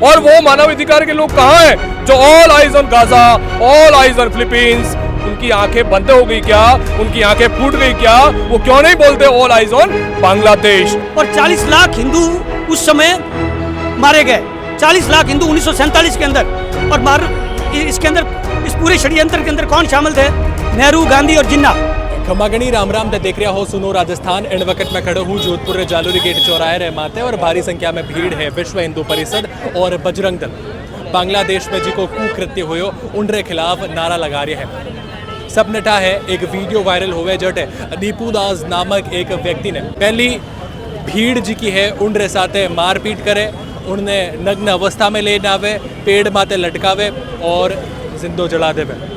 और वो मानवाधिकार के लोग कहाँ हैं जो all eyes on Gaza, all eyes on Philippines? उनकी आंखें बंद हो गई क्या? उनकी आंखें फूट गई क्या? वो क्यों नहीं बोलते ऑल आइज ऑन बांग्लादेश? और 40 लाख हिंदू उस समय मारे गए, 40 लाख हिंदू 1947 के अंदर। और इसके अंदर, इस पूरे षड्यंत्र के अंदर कौन शामिल थे? नेहरू, गांधी और जिन्ना। खमागणी राम राम ते देख रहा हो सुनो राजस्थान। इन वक्त मैं खड़ा हूँ जोधपुर रे जालोरी गेट चौराहे रे माते और भारी संख्या में भीड़ है विश्व हिंदू परिषद और बजरंग दल बांग्लादेश में जिको कुकृत्य होयो उनरे खिलाफ नारा लगा रहे हैं। सब नटा है एक वीडियो वायरल हुए जट दीपू दास नामक एक व्यक्ति ने पहली भीड़ जी की है उनरे साथे मारपीट करे, उनने नग्न अवस्था में ले आवे, पेड़ माते लटकावे और जिंदो जला देवे।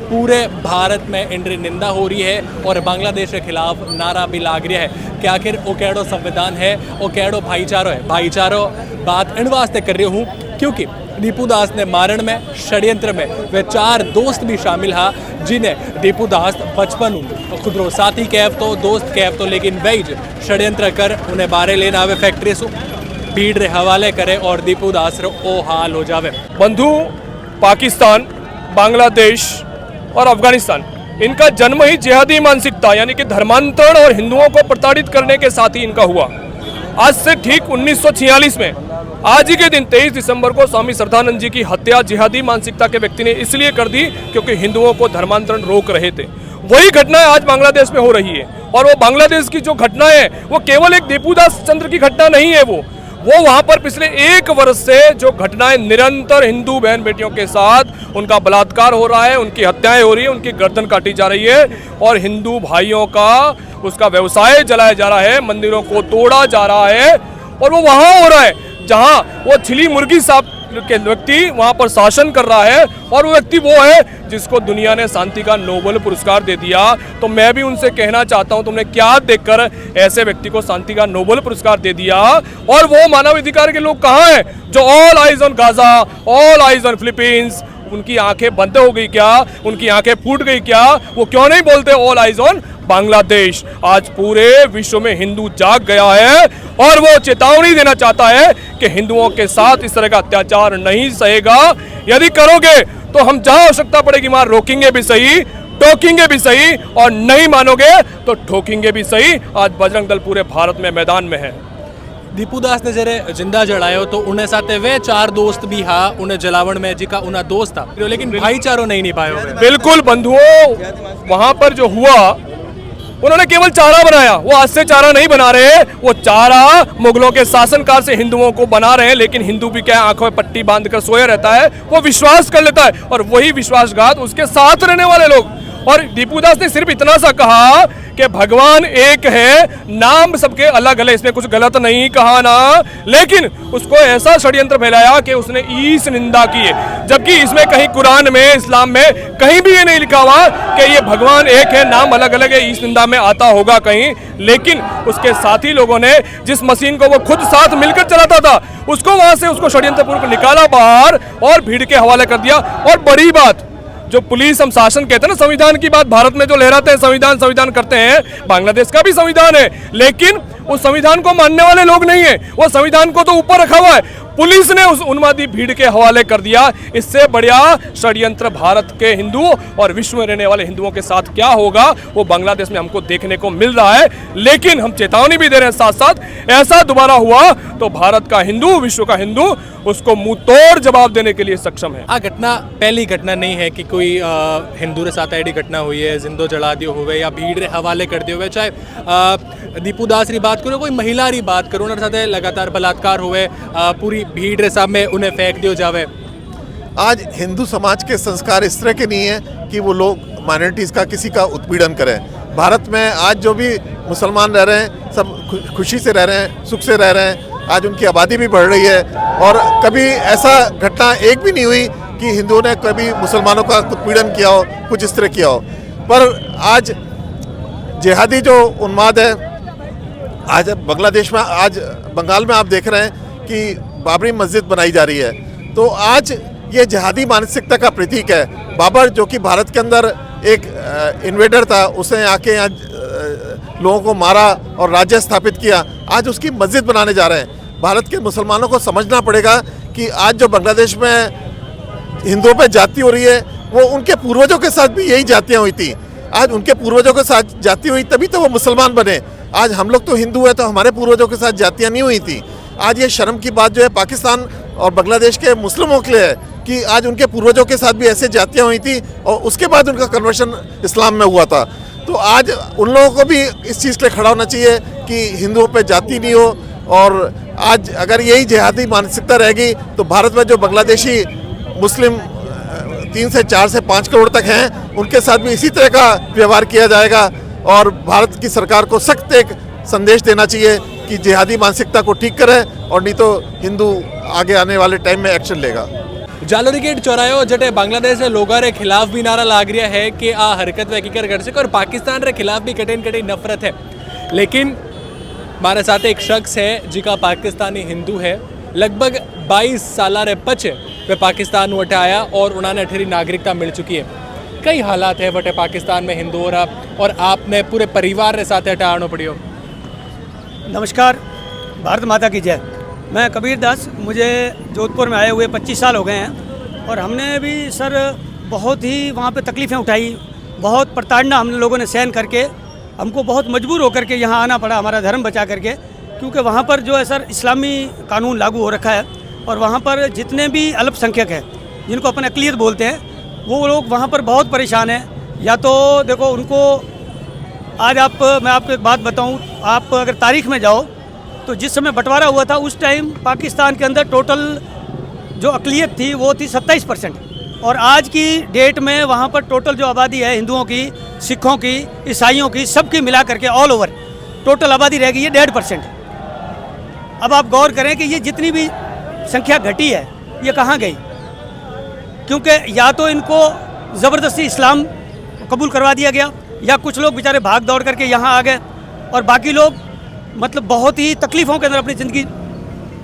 पूरे भारत में इनकी निंदा हो रही है और बांग्लादेश के खिलाफ नारा भी लाग रहा है कि आखिर वो कैडो संविधान है, वो कैडो भाईचारो है। भाईचारो बात इन वास्ते कर रही हूँ क्योंकि दीपू दास ने मारण में षड्यंत्र में वे 4 दोस्त भी शामिल हा जिन्हें दीपू दास बचपन खुदरो साथी कैफ तो दोस्त कैफ तो लेकिन वही षड्यंत्र कर उन्हें बारे लेना आवे फैक्ट्री से भीड़ रे हवाले करे और दीपू दास रो ओ हाल हो जावे। बंधु, पाकिस्तान, बांग्लादेश और अफगानिस्तान, इनका जन्म ही जिहादी मानसिकता यानी कि धर्मांतरण और हिंदुओं को प्रताड़ित करने के साथ ही इनका हुआ। आज से ठीक 1946 में आज ही के दिन 23 दिसंबर को स्वामी श्रद्धानंद जी की हत्या जिहादी मानसिकता के व्यक्ति ने इसलिए कर दी क्योंकि हिंदुओं को धर्मांतरण रोक रहे थे। वही घटनाएं आज बांग्लादेश में हो रही है और वो बांग्लादेश की जो घटनाएं है वो केवल एक दीपू दास चंद्र की घटना नहीं है। वो वहां पर पिछले 1 वर्ष से जो घटनाएं निरंतर हिंदू बहन बेटियों के साथ उनका बलात्कार हो रहा है, उनकी हत्याएं हो रही है, उनकी गर्दन काटी जा रही है और हिंदू भाइयों का उसका व्यवसाय जलाया जा रहा है, मंदिरों को तोड़ा जा रहा है और वो वहां हो रहा है जहां वो छिली मुर्गी साहब के व्यक्ति वहां पर शासन कर रहा है और वो व्यक्ति वो है जिसको दुनिया ने शांति का नोबेल पुरस्कार दे दिया। तो मैं भी उनसे कहना चाहता हूं, तुमने क्या देखकर ऐसे व्यक्ति को शांति का नोबेल पुरस्कार दे दिया? और वो मानवाधिकार के लोग कहाँ हैं जो all eyes on Gaza, all eyes on Philippines? उनकी आंखें बंद हो गई क्या? उनकी आंखें फूट गई क्या? वो क्यों नहीं बोलते ऑल आइज ऑन बांग्लादेश? आज पूरे विश्व में हिंदू जाग गया है और वो चेतावनी देना चाहता है कि हिंदुओं के साथ इस तरह का अत्याचार नहीं सहेगा। यदि करोगे तो हम जहां आवश्यकता पड़ेगी वहां रोकेंगे भी सही, टोकेंगे भी सही और नहीं मानोगे तो ठोकेंगे भी सही। आज बजरंग दल पूरे भारत में मैदान में है। दीपू दास ने जरे जिंदा जलायो तो उन्हें साथे वे 4 दोस्त भी हा उन्हें जलावण में जिका उन्हें दोस्त था लेकिन भाईचारो नहीं निभायो। बिल्कुल बंधुओं, वहां पर जो हुआ उन्होंने केवल चारा बनाया, वो आज से चारा नहीं बना रहे, वो चारा मुगलों के शासनकाल से हिंदुओं को बना रहे हैं। लेकिन हिंदू भी क्या आंखों में पट्टी बांधकर सोया रहता है, वो विश्वास कर लेता है और वही विश्वासघात उसके साथ रहने वाले लोग। और दीपू दास ने सिर्फ इतना सा कहा कि भगवान एक है, नाम सबके अलग अलग, इसमें कुछ गलत नहीं कहा ना, लेकिन उसको ऐसा षड्यंत्र फैलाया कि उसने ईश निंदा की है, जबकि इसमें कहीं कुरान में, इस्लाम में कहीं भी ये नहीं लिखा हुआ कि ये भगवान एक है, नाम अलग अलग है। ईश निंदा में आता होगा कहीं, लेकिन उसके साथी लोगों ने जिस मशीन को वो खुद साथ मिलकर चलाता था उसको वहां से उसको षड्यंत्रपूर्वक निकाला बाहर और भीड़ के हवाले कर दिया। और बड़ी बात, जो पुलिस हम शासन कहते हैं ना, संविधान की बात भारत में जो लहराते हैं, संविधान संविधान करते हैं, बांग्लादेश का भी संविधान है, लेकिन उस संविधान को मानने वाले लोग नहीं है। वो संविधान को तो ऊपर रखा हुआ है, पुलिस ने उस उन्मादी भीड़ के हवाले कर दिया। इससे बढ़िया षड्यंत्र भारत के हिंदू और विश्व में रहने वाले हिंदुओं के साथ क्या होगा वो बांग्लादेश में हमको देखने को मिल रहा है। लेकिन हम चेतावनी भी दे रहे हैं साथ साथ, ऐसा दोबारा हुआ तो भारत का हिंदू, विश्व का हिंदू उसको मुंह तोड़ जवाब देने के लिए सक्षम है। आ घटना पहली घटना नहीं है कि कोई हिंदू रे साथ ऐडी घटना हुई है, जिंदो जला दियो हुए या भीड़ रे हवाले कर दियो हुए, चाहे दीपू दास री बात करो, कोई महिला री बात करो, उनके साथ लगातार बलात्कार हुए, पूरी भीड़ रे सामने उन्हें फेंक दियो जावे। आज हिंदू समाज के संस्कार इस तरह के नहीं है कि वो लोग माइनॉरिटीज़ का किसी का उत्पीड़न करें। भारत में आज जो भी मुसलमान रह रहे हैं सब खुशी से रह रहे हैं, सुख से रह रहे हैं। आज उनकी आबादी भी बढ़ रही है और कभी ऐसा घटना एक भी नहीं हुई कि हिंदुओं ने कभी मुसलमानों का उत्पीड़न किया हो, कुछ इस तरह किया हो। पर आज जिहादी जो उन्माद है, आज बांग्लादेश में, आज बंगाल में आप देख रहे हैं कि बाबरी मस्जिद बनाई जा रही है। तो आज ये जिहादी मानसिकता का प्रतीक है। बाबर जो कि भारत के अंदर एक इन्वेडर था, उसने आके यहाँ लोगों को मारा और राज्य स्थापित किया, आज उसकी मस्जिद बनाने जा रहे हैं। भारत के मुसलमानों को समझना पड़ेगा कि आज जो बांग्लादेश में हिंदुओं पे जाति हो रही है वो उनके पूर्वजों के साथ भी यही जातियाँ हुई थी। आज उनके पूर्वजों के साथ जाति हुई तभी तो वो मुसलमान बने। आज हम लोग तो हिंदू हैं तो हमारे पूर्वजों के साथ जातियाँ नहीं हुई थी। आज ये शर्म की बात जो है पाकिस्तान और बांग्लादेश के मुस्लिमों के लिए है कि आज उनके पूर्वजों के साथ भी ऐसे जातियाँ हुई थी और उसके बाद उनका कन्वर्शन इस्लाम में हुआ था। तो आज उन लोगों को भी इस चीज़ के लिए खड़ा होना चाहिए कि हिंदुओं पे जाति नहीं हो। और आज अगर यही जिहादी मानसिकता रहेगी तो भारत में जो बांग्लादेशी मुस्लिम 3 से 4 से 5 करोड़ तक हैं उनके साथ भी इसी तरह का व्यवहार किया जाएगा। और भारत की सरकार को सख्त एक संदेश देना चाहिए कि जिहादी मानसिकता को ठीक करें और नहीं तो हिंदू आगे आने वाले टाइम में एक्शन लेगा। जालोरी गेट चौराहे जटे बांग्लादेश रे लोगों रे खिलाफ भी नारा लाग रहा है कि आ हरकत वे हकीकत कर सके और पाकिस्तान रे खिलाफ भी कटे न कटे नफरत है। लेकिन हमारे साथ एक शख्स है जिका पाकिस्तानी हिंदू है, लगभग 22 साल रे पचे वे पाकिस्तान वटे आया और उन्होंने अठेरी नागरिकता मिल चुकी है। कई हालात है वटे पाकिस्तान में हिंदू हो रहा और आपने पूरे परिवार रे साथ अटे आनो पड़ियो। नमस्कार, भारत माता की जय। मैं कबीर दास, मुझे जोधपुर में आए हुए 25 साल हो गए हैं और हमने भी सर बहुत ही वहाँ पे तकलीफ़ें उठाई, बहुत प्रताड़ना हम लोगों ने सहन करके हमको बहुत मजबूर होकर के यहाँ आना पड़ा हमारा धर्म बचा करके, क्योंकि वहाँ पर जो है सर इस्लामी कानून लागू हो रखा है और वहाँ पर जितने भी अल्पसंख्यक हैं जिनको अपन अक़लियत बोलते हैं वो लोग वहाँ पर बहुत परेशान हैं। या तो देखो उनको आज मैं आपको एक बात बताऊँ, आप अगर तारीख़ में जाओ तो जिस समय बंटवारा हुआ था उस टाइम पाकिस्तान के अंदर टोटल जो अक़लियत थी वो थी 27% और आज की डेट में वहाँ पर टोटल जो आबादी है हिंदुओं की, सिखों की, ईसाइयों की, सबकी मिला करके ऑल ओवर टोटल आबादी रह गई है 1.5%। अब आप गौर करें कि ये जितनी भी संख्या घटी है ये कहाँ गई, क्योंकि या तो इनको ज़बरदस्ती इस्लाम कबूल करवा दिया गया या कुछ लोग बेचारे भाग दौड़ करके यहाँ आ गए और बाकी लोग मतलब बहुत ही तकलीफ़ों के अंदर अपनी ज़िंदगी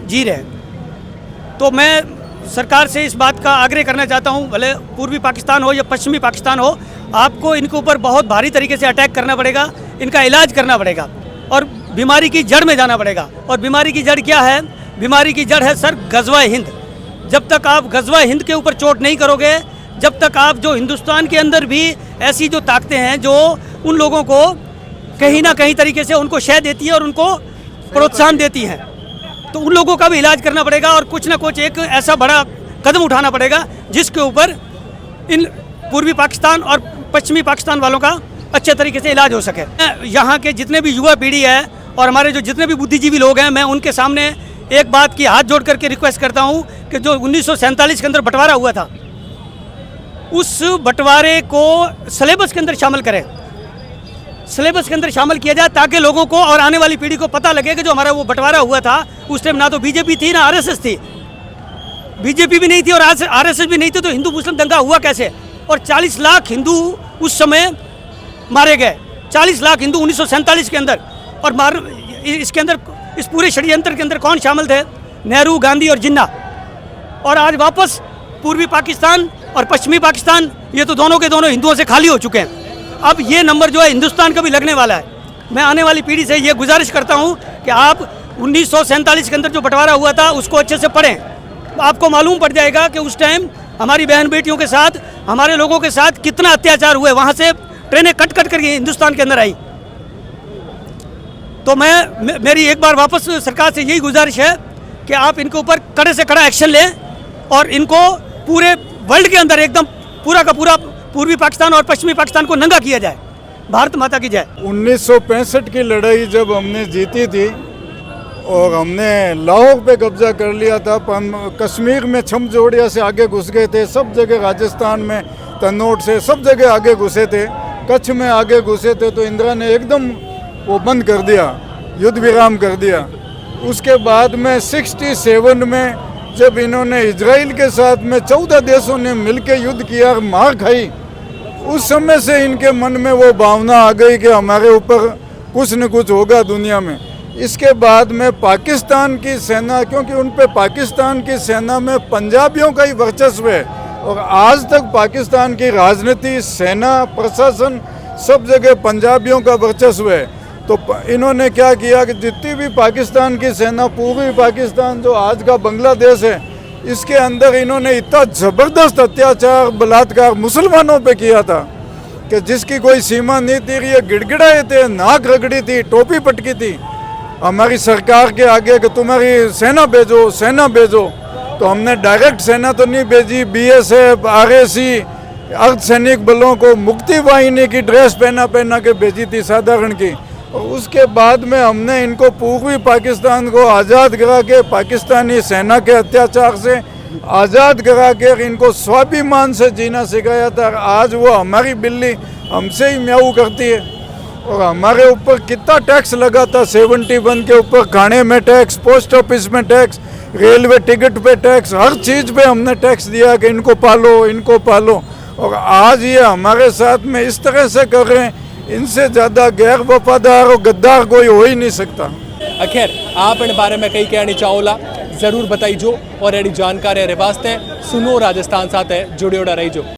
जी रहे हैं। तो मैं सरकार से इस बात का आग्रह करना चाहता हूँ, भले पूर्वी पाकिस्तान हो या पश्चिमी पाकिस्तान हो, आपको इनके ऊपर बहुत भारी तरीके से अटैक करना पड़ेगा, इनका इलाज करना पड़ेगा और बीमारी की जड़ में जाना पड़ेगा। और बीमारी की जड़ क्या है? बीमारी की जड़ है सर गज़वा हिंद। जब तक आप गज़वा हिंद के ऊपर चोट नहीं करोगे, जब तक आप जो हिंदुस्तान के अंदर भी ऐसी जो ताकतें हैं जो उन लोगों को कहीं ना कहीं तरीके से उनको शय देती है और उनको प्रोत्साहन देती हैं, तो उन लोगों का भी इलाज करना पड़ेगा और कुछ ना कुछ एक ऐसा बड़ा कदम उठाना पड़ेगा जिसके ऊपर इन पूर्वी पाकिस्तान और पश्चिमी पाकिस्तान वालों का अच्छे तरीके से इलाज हो सके। यहाँ के जितने भी युवा पीढ़ी है और हमारे जो जितने भी बुद्धिजीवी लोग हैं, मैं उनके सामने एक बात की हाथ जोड़ करके रिक्वेस्ट करता हूँ कि जो 1947 के अंदर बंटवारा हुआ था उस बंटवारे को सिलेबस के अंदर शामिल करें, सिलेबस के अंदर शामिल किया जाए ताकि लोगों को और आने वाली पीढ़ी को पता लगे कि जो हमारा वो बंटवारा हुआ था उस टाइम ना तो बीजेपी थी ना आरएसएस थी, बीजेपी भी नहीं थी और आरएसएस भी नहीं थी, तो हिंदू मुस्लिम दंगा हुआ कैसे? और 40 लाख हिंदू उस समय मारे गए, 40 लाख हिंदू 1947 के अंदर। और इसके अंदर इस पूरे षड्यंत्र के अंदर कौन शामिल थे? नेहरू, गांधी और जिन्ना। और आज वापस पूर्वी पाकिस्तान और पश्चिमी पाकिस्तान ये तो दोनों के दोनों हिंदुओं से खाली हो चुके हैं। अब ये नंबर जो है हिंदुस्तान का भी लगने वाला है। मैं आने वाली पीढ़ी से ये गुजारिश करता हूँ कि आप 1947 के अंदर जो बंटवारा हुआ था उसको अच्छे से पढ़ें, आपको मालूम पड़ जाएगा कि उस टाइम हमारी बहन बेटियों के साथ, हमारे लोगों के साथ कितना अत्याचार हुए। वहाँ से ट्रेनें कट कट करके हिंदुस्तान के अंदर आई। तो मेरी एक बार वापस सरकार से यही गुजारिश है कि आप इनके ऊपर कड़े से कड़ा एक्शन लें और इनको पूरे वर्ल्ड के अंदर एकदम पूरा का पूरा पूर्वी पाकिस्तान और पश्चिमी पाकिस्तान को नंगा किया जाए। भारत माता की जय। 1965 की लड़ाई जब हमने जीती थी और हमने लाहौर पे कब्जा कर लिया था, कश्मीर में छमजोड़िया से आगे घुस गए थे, सब जगह राजस्थान में तनोट से सब जगह आगे घुसे थे, कच्छ में आगे घुसे थे, तो इंदिरा ने एकदम वो बंद कर दिया, युद्ध विराम कर दिया। उसके बाद में 67 में जब इन्होंने इजराइल के साथ में 14 देशों ने मिलकर युद्ध किया, मार खाई, उस समय से इनके मन में वो भावना आ गई कि हमारे ऊपर कुछ न कुछ होगा दुनिया में। इसके बाद में पाकिस्तान की सेना, क्योंकि उन पे पाकिस्तान की सेना में पंजाबियों का ही वर्चस्व है और आज तक पाकिस्तान की राजनीति, सेना, प्रशासन सब जगह पंजाबियों का वर्चस्व है। तो इन्होंने क्या किया कि जितनी भी पाकिस्तान की सेना, पूर्वी पाकिस्तान जो आज का बांग्लादेश है, इसके अंदर इन्होंने इतना ज़बरदस्त अत्याचार बलात्कार मुसलमानों पे किया था कि जिसकी कोई सीमा नहीं थी। ये गिड़गिड़ाए थे, नाक रगड़ी थी, टोपी पटकी थी हमारी सरकार के आगे कि तुम्हारी सेना भेजो, सेना भेजो। तो हमने डायरेक्ट सेना तो नहीं भेजी, BSF, RSC, अर्धसैनिक बलों को मुक्ति वाहिनी की ड्रेस पहना के भेजी थी साधारण की। और उसके बाद में हमने इनको पूर्वी पाकिस्तान को आज़ाद करा के, पाकिस्तानी सेना के अत्याचार से आज़ाद करा के इनको स्वाभिमान से जीना सिखाया था। आज वो हमारी बिल्ली हमसे ही म्याऊ करती है। और हमारे ऊपर कितना टैक्स लगा था 71 के ऊपर, खाने में टैक्स, पोस्ट ऑफिस में टैक्स, रेलवे टिकट पे टैक्स, हर चीज़ पे हमने टैक्स दिया कि इनको पालो, इनको पालो। और आज ये हमारे साथ में इस तरह से कर रहे हैं, इनसे ज़्यादा गैर वफादार और गद्दार कोई हो ही नहीं सकता। अखैर आप इन बारे में कई कहनी चाहोला ज़रूर बताइजो और अड़ी जानकारी वास्ते सुनो राजस्थान साथ जुड़े रहीजो।